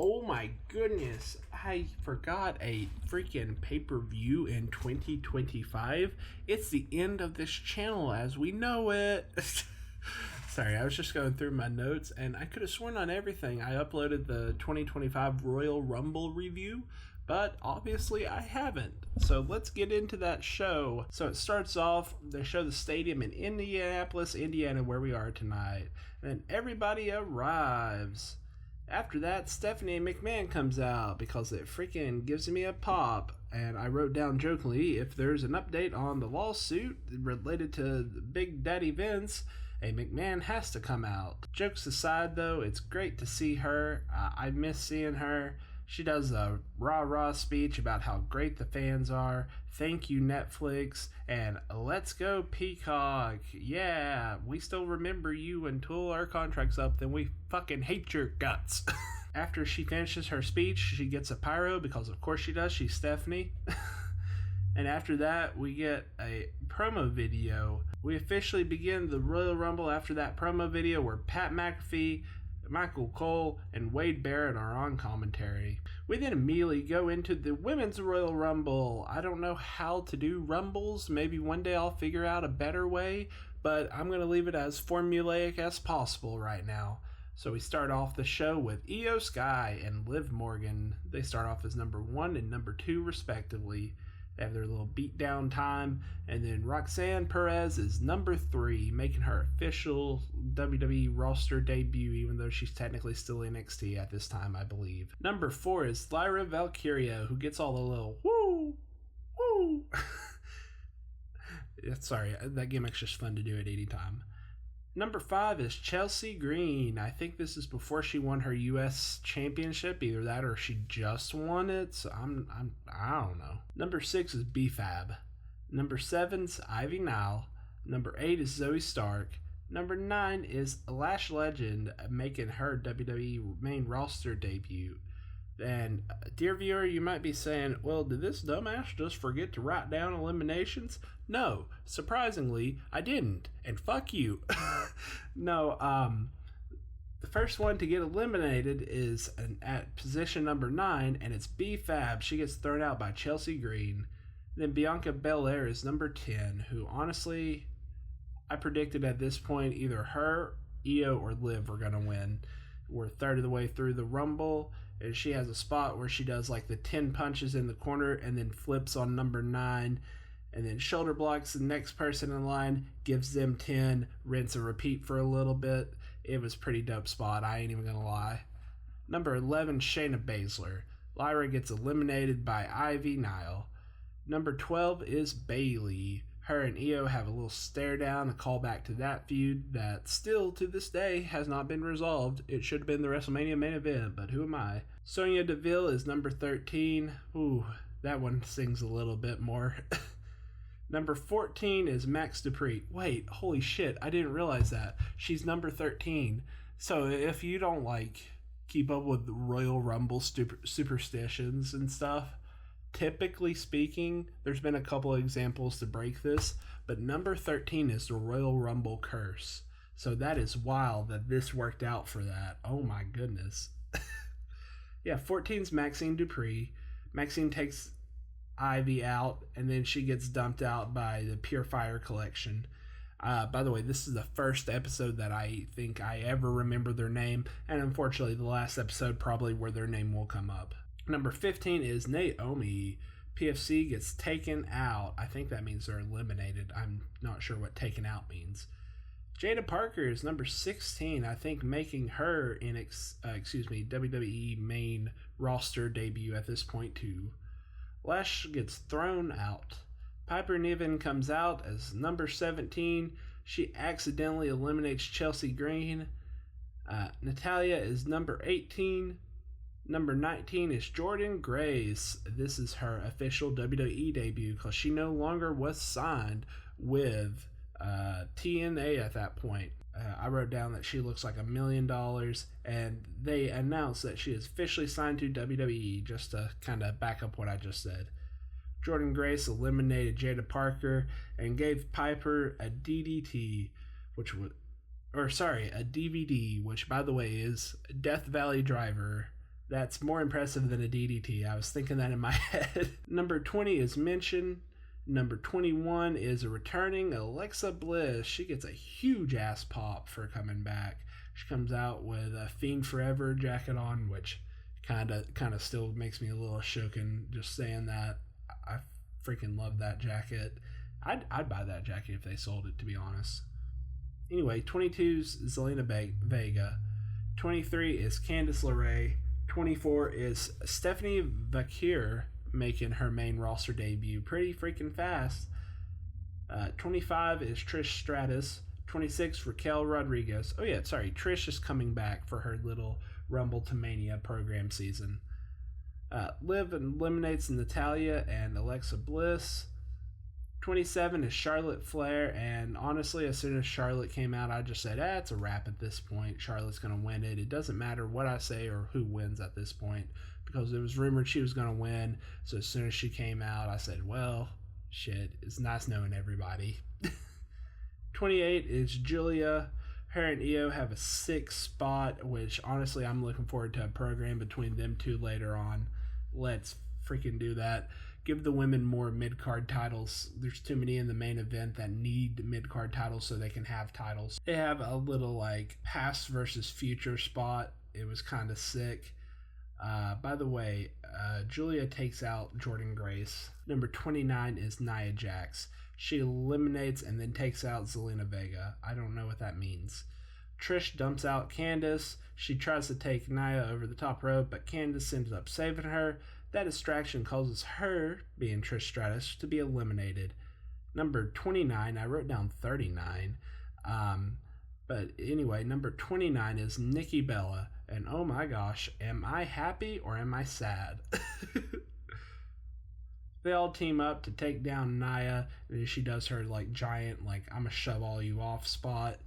Oh my goodness, I forgot a freaking pay-per-view in 2025. It's the end of this channel as we know it. Sorry, I was just going through my notes and I could have sworn on everything. I uploaded the 2025 Royal Rumble review, but obviously I haven't. So let's get into that show. So it starts off, they show the stadium in Indianapolis, Indiana, where we are tonight. And then everybody arrives. After that, Stephanie McMahon comes out because it freaking gives me a pop. And I wrote down jokingly, if there's an update on the lawsuit related to Big Daddy Vince, a McMahon has to come out. Jokes aside, though, it's great to see her. I miss seeing her. She does a rah-rah speech about how great the fans are. Thank you, Netflix. And let's go, Peacock. Yeah, we still remember you until our contract's up, then we fucking hate your guts. After she finishes her speech, she gets a pyro because of course she does. She's Stephanie. And after that, we get a promo video. We officially begin the Royal Rumble after that promo video where Pat McAfee, Michael Cole, and Wade Barrett are on commentary. We then immediately go into the Women's Royal Rumble. I don't know how to do Rumbles. Maybe one day I'll figure out a better way, but I'm going to leave it as formulaic as possible right now. So we start off the show with Io Sky and Liv Morgan. They start off as number 1 and number 2 respectively. They have their little beatdown time, and then Roxanne Perez is number 3, making her official WWE roster debut, even though she's technically still NXT at this time, I believe. Number 4 is Lyra Valkyria, who gets all the little woo, woo. Sorry, that gimmick's just fun to do at any time. Number 5 is Chelsea Green. I think this is before she won her U.S. championship, either that or she just won it. So I don't know. Number 6 is B-Fab. Number 7's Ivy Nile. Number 8 is Zoe Stark. Number 9 is Lash Legend, making her WWE main roster debut. And, dear viewer, you might be saying, well, did this dumbass just forget to write down eliminations? No, surprisingly, I didn't. And fuck you. No, the first one to get eliminated is at position number 9, and it's B-Fab. She gets thrown out by Chelsea Green. Then Bianca Belair is number 10, who honestly, I predicted at this point either her, Io, or Liv were going to win. We're a third of the way through the Rumble, and she has a spot where she does like the 10 punches in the corner and then flips on number 9 and then shoulder blocks the next person in line, gives them 10, rinse and repeat for a little bit. It was pretty dope spot, I ain't even gonna lie. Number 11, Shayna Baszler. Lyra gets eliminated by Ivy Nile. Number 12 is Bayley. Her and Io have a little stare down, a callback to that feud that still to this day has not been resolved. It should have been the WrestleMania main event, but who am I? Sonya Deville is number 13. Ooh, that one sings a little bit more. Number 14 is Max Dupree. Wait, holy shit, I didn't realize that. She's number 13. So if you don't keep up with the Royal Rumble superstitions and stuff, typically speaking, there's been a couple of examples to break this, but number 13 is the Royal Rumble curse. So that is wild that this worked out for that. Oh my goodness. Yeah, 14's Maxine Dupree. Maxine takes Ivy out, and then she gets dumped out by the Pure Fire Collection. By the way, this is the first episode that I think I ever remember their name, and unfortunately the last episode probably where their name will come up. Number 15 is Naomi. PFC gets taken out. I think that means they're eliminated. I'm not sure what taken out means. Jada Parker is number 16, I think, making her in WWE main roster debut at this point too. Lash gets thrown out. Piper Niven comes out as number 17. She accidentally eliminates Chelsea Green. Natalya is number 18. Number 19 is Jordan Grace. This is her official WWE debut because she no longer was signed with TNA at that point. I wrote down that she looks like $1 million, and they announced that she is officially signed to WWE, just to kind of back up what I just said. Jordan Grace eliminated Jada Parker and gave Piper a DDT, a DVD, which by the way is Death Valley Driver That's more impressive than a DDT. I was thinking that in my head. Number 20 is Mention. Number 21 is a returning Alexa Bliss. She gets a huge ass pop for coming back. She comes out with a Fiend Forever jacket on, which kind of still makes me a little shaken just saying that. I freaking love that jacket. I'd buy that jacket if they sold it, to be honest. Anyway, 22 is Zelina Vega. 23 is Candice LeRae. 24 is Stephanie Vaquer making her main roster debut pretty freaking fast. 25 is Trish Stratus. 26 Raquel Rodriguez. Oh yeah, sorry, Trish is coming back for her little Rumble to Mania program season. Liv eliminates Natalya and Alexa Bliss. 27 is Charlotte Flair, and honestly, as soon as Charlotte came out, I just said, it's a wrap at this point. Charlotte's going to win it. It doesn't matter what I say or who wins at this point, because it was rumored she was going to win. So as soon as she came out, I said, well, shit, it's nice knowing everybody. 28 is Julia. Her and Io have a 6 spot, which honestly, I'm looking forward to a program between them two later on. Let's freaking do that. Give the women more mid-card titles. There's too many in the main event that need mid-card titles so they can have titles. They have a little past versus future spot. It was kind of sick. By the way, Julia takes out Jordynne Grace. Number 29 is Nia Jax. She eliminates and then takes out Zelina Vega. I don't know what that means. Trish dumps out Candice. She tries to take Nia over the top rope, but Candice ends up saving her. That distraction causes her, being Trish Stratus, to be eliminated. Number 29, I wrote down 39. But anyway, number 29 is Nikki Bella. And oh my gosh, am I happy or am I sad? They all team up to take down Nia, and she does her giant, I'm gonna shove all you off spot.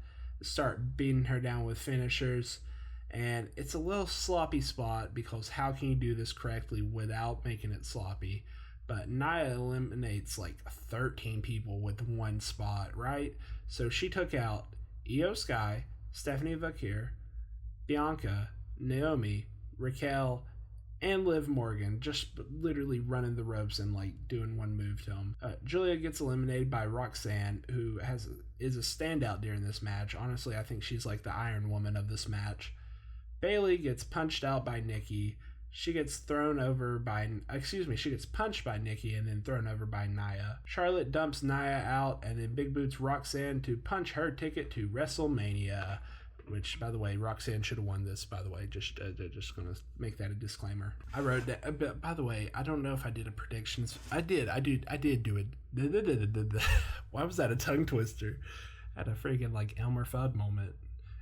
Start beating her down with finishers. And it's a little sloppy spot, because how can you do this correctly without making it sloppy? But Nia eliminates 13 people with one spot, right? So she took out Io Sky, Stephanie Vaquer, Bianca, Naomi, Raquel, and Liv Morgan, just literally running the ropes and doing one move to them. Julia gets eliminated by Roxanne, who is a standout during this match. Honestly, I think she's the Iron Woman of this match. Bayley gets punched out by Nikki. She gets she gets punched by Nikki and then thrown over by Nia. Charlotte dumps Nia out and then big boots Roxanne to punch her ticket to WrestleMania. Which, by the way, Roxanne should have won this, by the way. Just going to make that a disclaimer. I wrote that. But by the way, I don't know if I did a predictions. I did do it. Why was that a tongue twister? I had a freaking Elmer Fudd moment.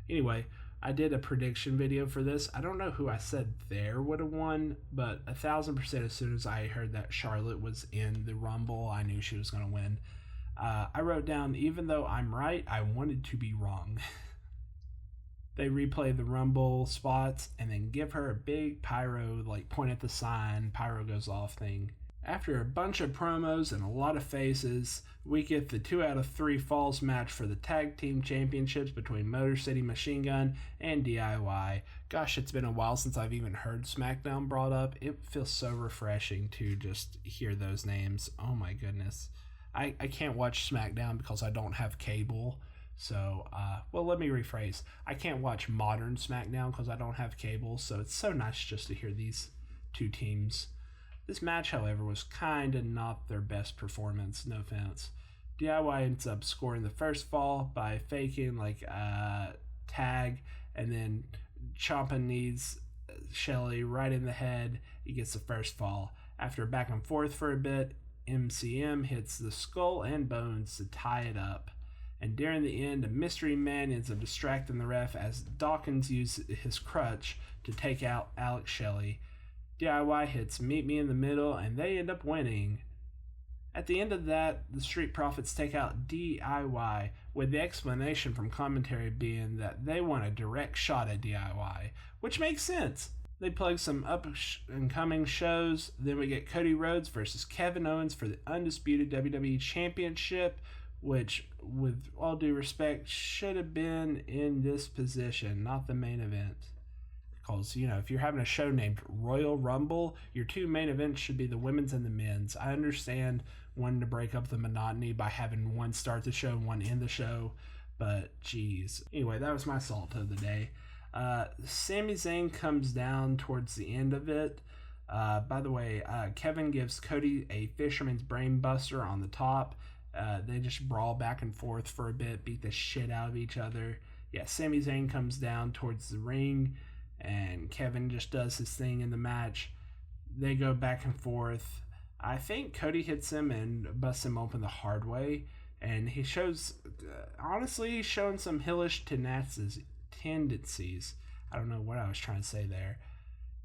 Anyway, I did a prediction video for this. I don't know who I said there would have won, but 1,000% as soon as I heard that Charlotte was in the Rumble, I knew she was going to win. I wrote down, even though I'm right, I wanted to be wrong. They replay the Rumble spots and then give her a big pyro, point at the sign, pyro goes off thing. After a bunch of promos and a lot of faces, we get the 2 out of 3 falls match for the tag team championships between Motor City Machine Gun and DIY. Gosh, it's been a while since I've even heard SmackDown brought up. It feels so refreshing to just hear those names. Oh my goodness. I can't watch SmackDown because I don't have cable. So, let me rephrase. I can't watch modern SmackDown because I don't have cable, so it's so nice just to hear these two teams. This match, however, was kind of not their best performance, no offense. DIY ends up scoring the first fall by faking tag and then chomping knees Shelly right in the head. He gets the first fall. After back and forth for a bit, MCM hits the skull and bones to tie it up. And during the end, a mystery man ends up distracting the ref as Dawkins uses his crutch to take out Alex Shelley. DIY hits Meet Me in the Middle, and they end up winning. At the end of that, the Street Profits take out DIY, with the explanation from commentary being that they want a direct shot at DIY, which makes sense. They plug some up-and-coming shows, then we get Cody Rhodes versus Kevin Owens for the undisputed WWE Championship, which, with all due respect, should have been in this position, not the main event. Because, if you're having a show named Royal Rumble, your two main events should be the women's and the men's. I understand wanting to break up the monotony by having one start the show and one end the show, but geez. Anyway, that was my salt of the day. Sami Zayn comes down towards the end of it. By the way, Kevin gives Cody a fisherman's brain buster on the top. They just brawl back and forth for a bit, beat the shit out of each other. Yeah, Sami Zayn comes down towards the ring, and Kevin just does his thing in the match. They go back and forth. I think Cody hits him and busts him open the hard way, and he shows, honestly, he's showing some heelish tendencies. I don't know what I was trying to say there.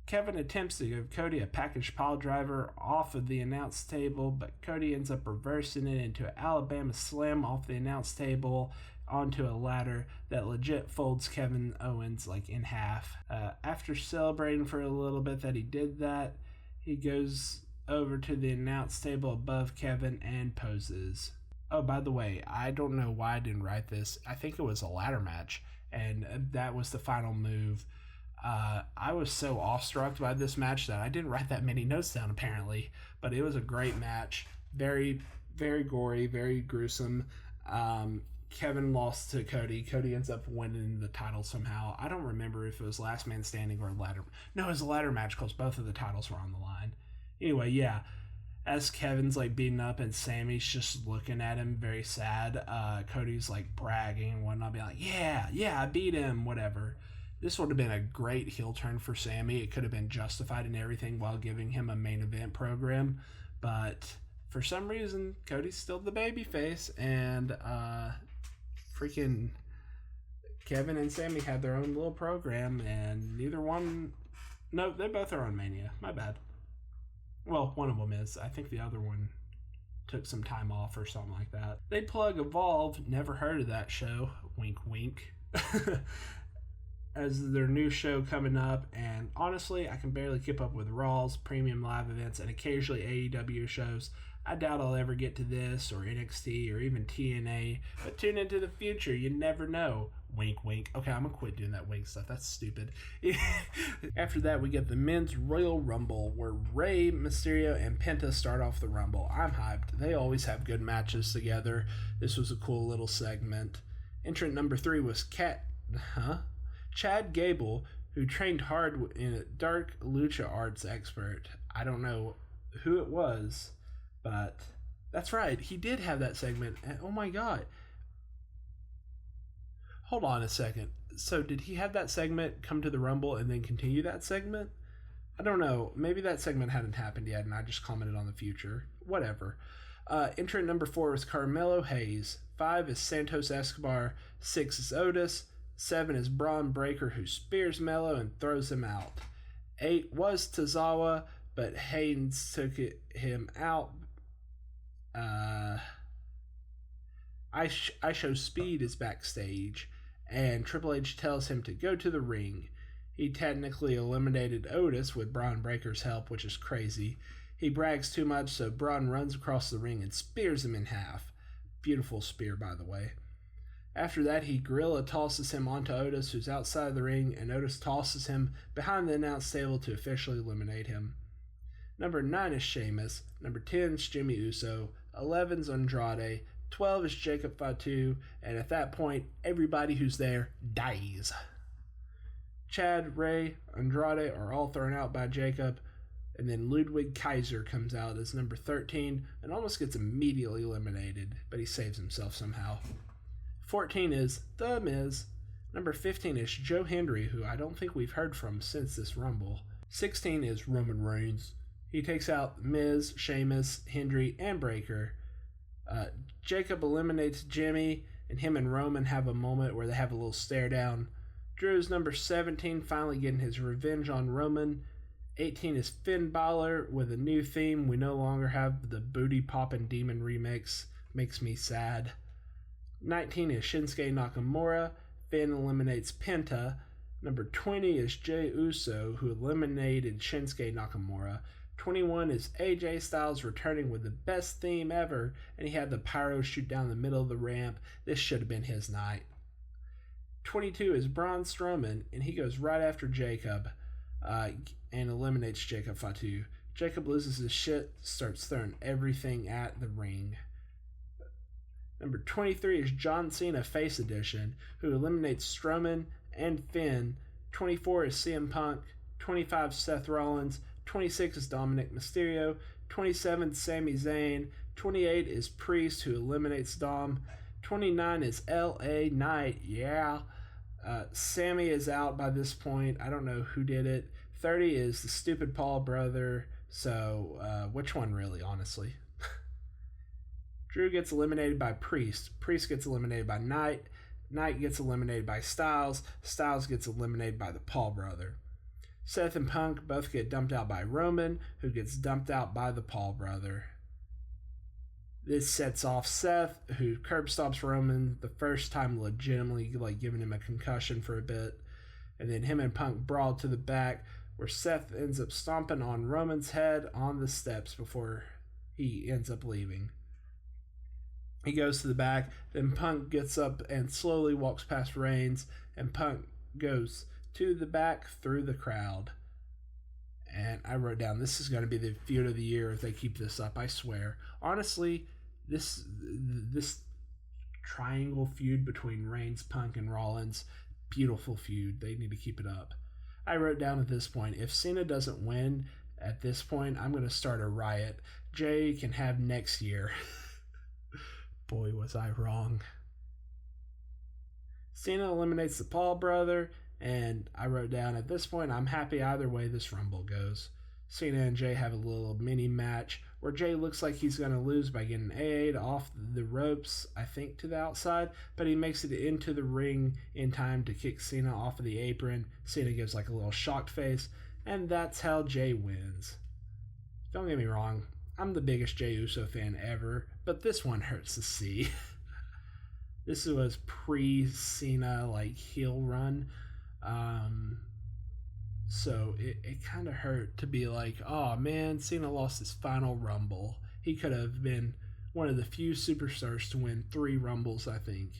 Kevin attempts to give Cody a package pile driver off of the announce table, but Cody ends up reversing it into an Alabama slam off the announce table onto a ladder that legit folds Kevin Owens in half. After celebrating for a little bit that he did that, he goes over to the announce table above Kevin and poses. Oh, by the way, I don't know why I didn't write this. I think it was a ladder match, and that was the final move. I was so awestruck by this match that I didn't write that many notes down, apparently. But it was a great match. Very, very gory, very gruesome. Kevin lost to Cody. Cody ends up winning the title somehow. I don't remember if it was last man standing or a ladder. No, it was a ladder match because both of the titles were on the line. Anyway, yeah. As Kevin's beating up and Sammy's just looking at him very sad, Cody's bragging and whatnot, being like, yeah, I beat him, whatever. This would have been a great heel turn for Sammy. It could have been justified and everything while giving him a main event program. But for some reason, Cody's still the babyface. And freaking Kevin and Sammy had their own little program. And neither one... No, they both are on Mania. My bad. Well, one of them is. I think the other one took some time off or something like that. They plug Evolve. Never heard of that show. Wink, wink. As their new show coming up, and honestly, I can barely keep up with Raw's, premium live events, and occasionally AEW shows. I doubt I'll ever get to this, or NXT, or even TNA, but tune into the future, you never know. Wink, wink. Okay, I'm gonna quit doing that wink stuff, that's stupid. After that, we get the Men's Royal Rumble, where Rey, Mysterio, and Penta start off the Rumble. I'm hyped. They always have good matches together. This was a cool little segment. Entrant number 3 was Chad Gable, who trained hard in a dark lucha arts expert. I don't know who it was, but that's right. He did have that segment. And oh my god. Hold on a second. So did he have that segment come to the Rumble and then continue that segment? I don't know. Maybe that segment hadn't happened yet and I just commented on the future. Whatever. Entrant number 4 is Carmelo Hayes. 5 is Santos Escobar. 6 is Otis. 7 is Braun Breaker, who spears Mello and throws him out. 8 was Tozawa, but Haynes took him out. I Show Speed is backstage, and Triple H tells him to go to the ring. He technically eliminated Otis with Braun Breaker's help, which is crazy. He brags too much, so Braun runs across the ring and spears him in half. Beautiful spear, by the way. After that, he gorilla tosses him onto Otis, who's outside of the ring, and Otis tosses him behind the announce table to officially eliminate him. Number 9 is Sheamus. Number 10 is Jimmy Uso. 11 is Andrade. 12 is Jacob Fatu. And at that point, everybody who's there dies. Chad, Ray, Andrade are all thrown out by Jacob. And then Ludwig Kaiser comes out as number 13 and almost gets immediately eliminated, but he saves himself somehow. 14 is The Miz. Number 15 is Joe Hendry, who I don't think we've heard from since this Rumble. 16 is Roman Reigns. He takes out Miz, Sheamus, Hendry, and Breaker. Jacob eliminates Jimmy, and him and Roman have a moment where they have a little stare down. Drew is number 17, finally getting his revenge on Roman. 18 is Finn Balor with a new theme. We no longer have the Booty Poppin' Demon remix. Makes me sad. 19 is Shinsuke Nakamura. Finn eliminates Penta. Number 20 is Jey Uso, who eliminated Shinsuke Nakamura. 21 is AJ Styles returning with the best theme ever, and he had the pyro shoot down the middle of the ramp. This should have been his night. 22 is Braun Strowman, and he goes right after Jacob and eliminates Jacob Fatu. Jacob loses his shit, starts throwing everything at the ring. Number 23 is John Cena Face Edition, who eliminates Strowman and Finn. 24 is CM Punk. 25 Seth Rollins. 26 is Dominic Mysterio. 27 Sami Zayn. 28 is Priest, who eliminates Dom. 29 is LA Knight. Yeah. Sammy is out by this point. I don't know who did it. 30 is the stupid Paul brother. So, which one really, honestly? Drew gets eliminated by Priest. Priest gets eliminated by Knight. Knight gets eliminated by Styles. Styles gets eliminated by the Paul brother. Seth and Punk both get dumped out by Roman, who gets dumped out by the Paul brother. This sets off Seth, who curb stops Roman the first time, legitimately giving him a concussion for a bit. And then him and Punk brawl to the back, where Seth ends up stomping on Roman's head on the steps before he ends up leaving. He goes to the back, then Punk gets up and slowly walks past Reigns, and Punk goes to the back through the crowd. And I wrote down, this is going to be the feud of the year if they keep this up, I swear. Honestly, this triangle feud between Reigns, Punk, and Rollins, beautiful feud. They need to keep it up. I wrote down at this point, if Cena doesn't win at this point, I'm going to start a riot. Jay can have next year. Boy, was I wrong. Cena eliminates the Paul brother, and I wrote down, at this point, I'm happy either way this Rumble goes. Cena and Jay have a little mini match where Jay looks like he's going to lose by getting AA'd off the ropes, I think, to the outside, but he makes it into the ring in time to kick Cena off of the apron. Cena gives like a little shocked face, and that's how Jay wins. Don't get me wrong, I'm the biggest Jey Uso fan ever, but this one hurts to see. This was pre-Cena heel run. So it kind of hurt to be like, oh man, Cena lost his final Rumble. He could have been one of the few superstars to win 3 Rumbles, I think.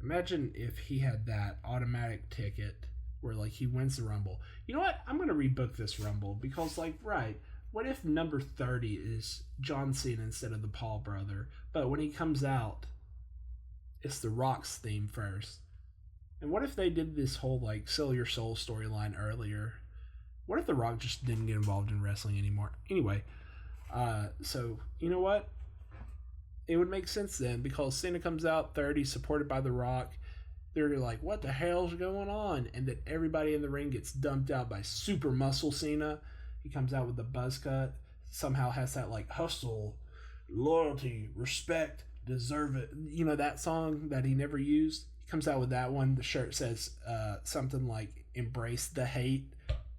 Imagine if he had that automatic ticket where he wins the Rumble. You know what? I'm going to rebook this Rumble because right, what if number 30 is John Cena instead of the Paul brother, but when he comes out, it's The Rock's theme first? And what if they did this whole Sell Your Soul storyline earlier? What if The Rock just didn't get involved in wrestling anymore? Anyway, so you know what? It would make sense then because Cena comes out 30 supported by The Rock. They're like, what the hell's going on? And then everybody in the ring gets dumped out by Super Muscle Cena. He comes out with the buzz cut. Somehow has that hustle, loyalty, respect, deserve it. You know that song that he never used? Comes out with that one. The shirt says something like embrace the hate.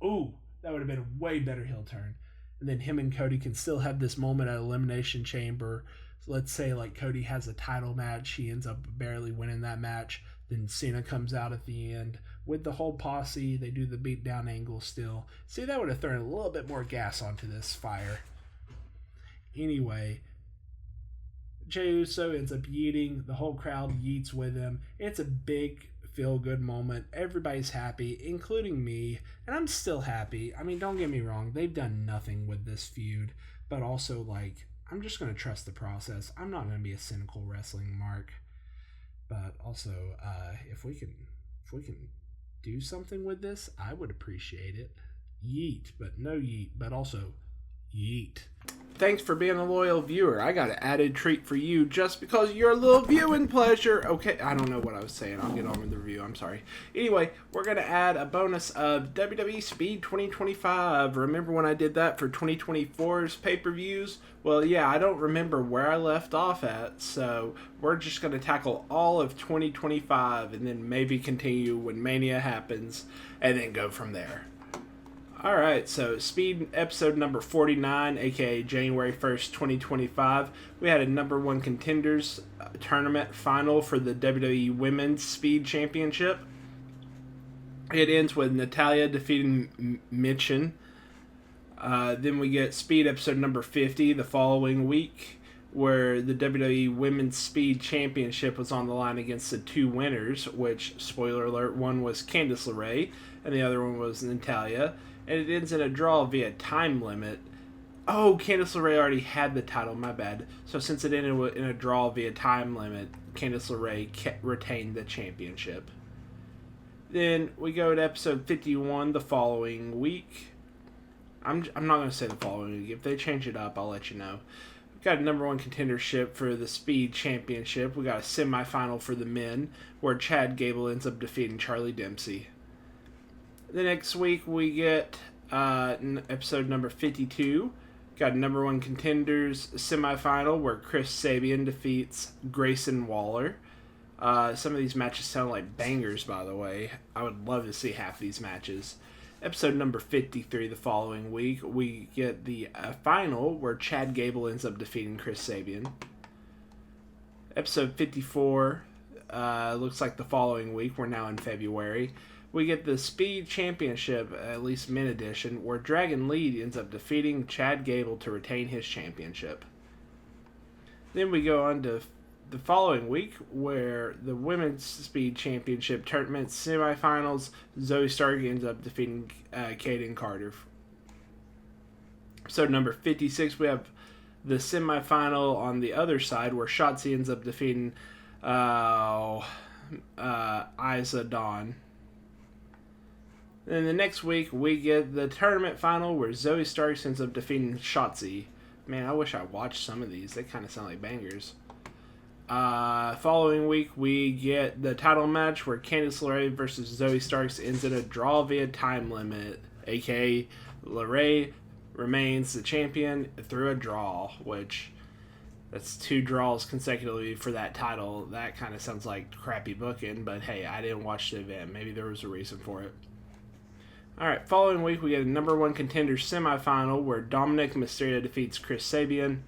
Ooh, that would have been a way better heel turn. And then him and Cody can still have this moment at Elimination Chamber. So let's say Cody has a title match. He ends up barely winning that match. Then Cena comes out at the end with the whole posse. They do the beatdown angle still. See, that would have thrown a little bit more gas onto this fire. Anyway, Jey Uso ends up yeeting. The whole crowd yeets with him. It's a big feel-good moment. Everybody's happy, including me. And I'm still happy. I mean, don't get me wrong. They've done nothing with this feud. But also, I'm just going to trust the process. I'm not going to be a cynical wrestling mark. But also, if we can do something with this, I would appreciate it. Yeet, but no yeet. But also, yeet. Thanks for being a loyal viewer. I got an added treat for you just because you're a little viewing pleasure. Okay, I don't know what I was saying. I'll get on with the review. I'm sorry. Anyway, we're going to add a bonus of WWE Speed 2025. Remember when I did that for 2024's pay-per-views? Well, yeah, I don't remember where I left off at, so we're just going to tackle all of 2025 and then maybe continue when Mania happens and then go from there. Alright, so Speed episode number 49, aka January 1st, 2025. We had a number 1 contenders tournament final for the WWE Women's Speed Championship. It ends with Natalya defeating Michin. Then we get Speed episode number 50 the following week. where the WWE Women's Speed Championship was on the line against the two winners, which, spoiler alert, one was Candice LeRae and the other one was Natalya, and it ends in a draw via time limit. Oh, Candice LeRae already had the title, my bad. So since it ended in a draw via time limit, Candice LeRae retained the championship. Then we go to episode 51 the following week. I'm not going to say the following week. If they change it up, I'll let you know. We've got a number one contendership for the Speed Championship. We got a semifinal for the men, where Chad Gable ends up defeating Charlie Dempsey. The next week we get episode number 52. Got number one contenders semifinal where Chris Sabian defeats Grayson Waller. Some of these matches sound like bangers, by the way. I would love to see half these matches. Episode number 53 the following week, we get the final where Chad Gable ends up defeating Chris Sabian. Episode 54 looks like the following week. We're now in February. We get the Speed Championship, at least men edition, where Dragon Lee ends up defeating Chad Gable to retain his championship. Then we go on to the following week, where the Women's Speed Championship tournament semifinals, Zoe Stark ends up defeating Kaden Carter. So number 56, we have the semifinal on the other side, where Shotzi ends up defeating Isa Dawn. Then the next week, we get the tournament final, where Zoe Stark ends up defeating Shotzi. Man, I wish I watched some of these. They kind of sound like bangers. Following week, we get the title match where Candice LeRae versus Zoe Starks ends in a draw via time limit, aka LeRae remains the champion through a draw, which that's 2 draws consecutively for that title. That kind of sounds like crappy booking, but hey, I didn't watch the event. Maybe there was a reason for it. Alright, following week, we get a number one contender semifinal where Dominic Mysterio defeats Chris Sabian.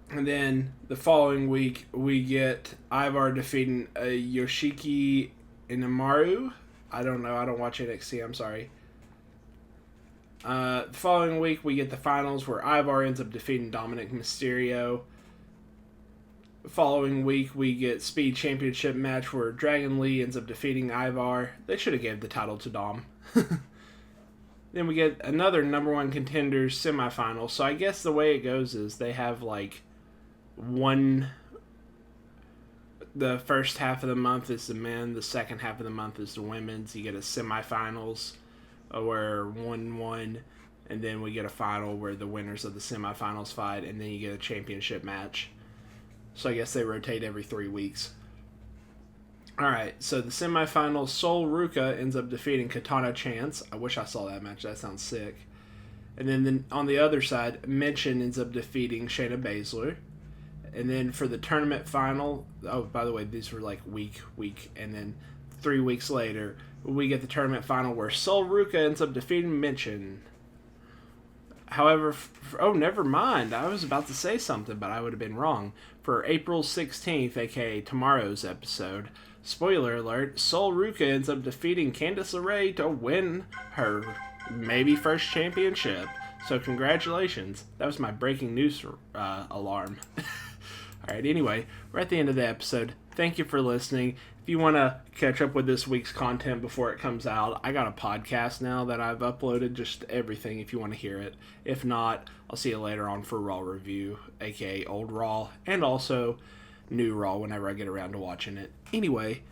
And then the following week, we get Ivar defeating Yoshiki Inamaru. I don't know. I don't watch NXT. I'm sorry. The following week, we get the finals where Ivar ends up defeating Dominic Mysterio. The following week, we get Speed Championship match where Dragon Lee ends up defeating Ivar. They should have gave the title to Dom. Then we get another number one contenders semifinal. So I guess the way it goes is they have like the first half of the month is the men, the second half of the month is the women's. You get a semifinals where 1-1, and then we get a final where the winners of the semifinals fight, and then you get a championship match. So I guess they rotate every 3 weeks. Alright, so the semifinals, Sol Ruka ends up defeating Katana Chance. I wish I saw that match. That sounds sick. And then on the other side, Mention ends up defeating Shayna Baszler. And then for the tournament final, oh, by the way, these were like week, and then 3 weeks later, we get the tournament final where Sol Ruka ends up defeating Mention. However, oh, never mind. I was about to say something, but I would have been wrong. For April 16th, aka tomorrow's episode, spoiler alert, Sol Ruka ends up defeating Candice LeRae to win her maybe first championship. So congratulations. That was my breaking news alarm. Alright, anyway, we're at the end of the episode. Thank you for listening. If you want to catch up with this week's content before it comes out, I got a podcast now that I've uploaded, just everything if you want to hear it. If not, I'll see you later on for Raw Review, aka Old Raw, and also New Raw whenever I get around to watching it. Anyway,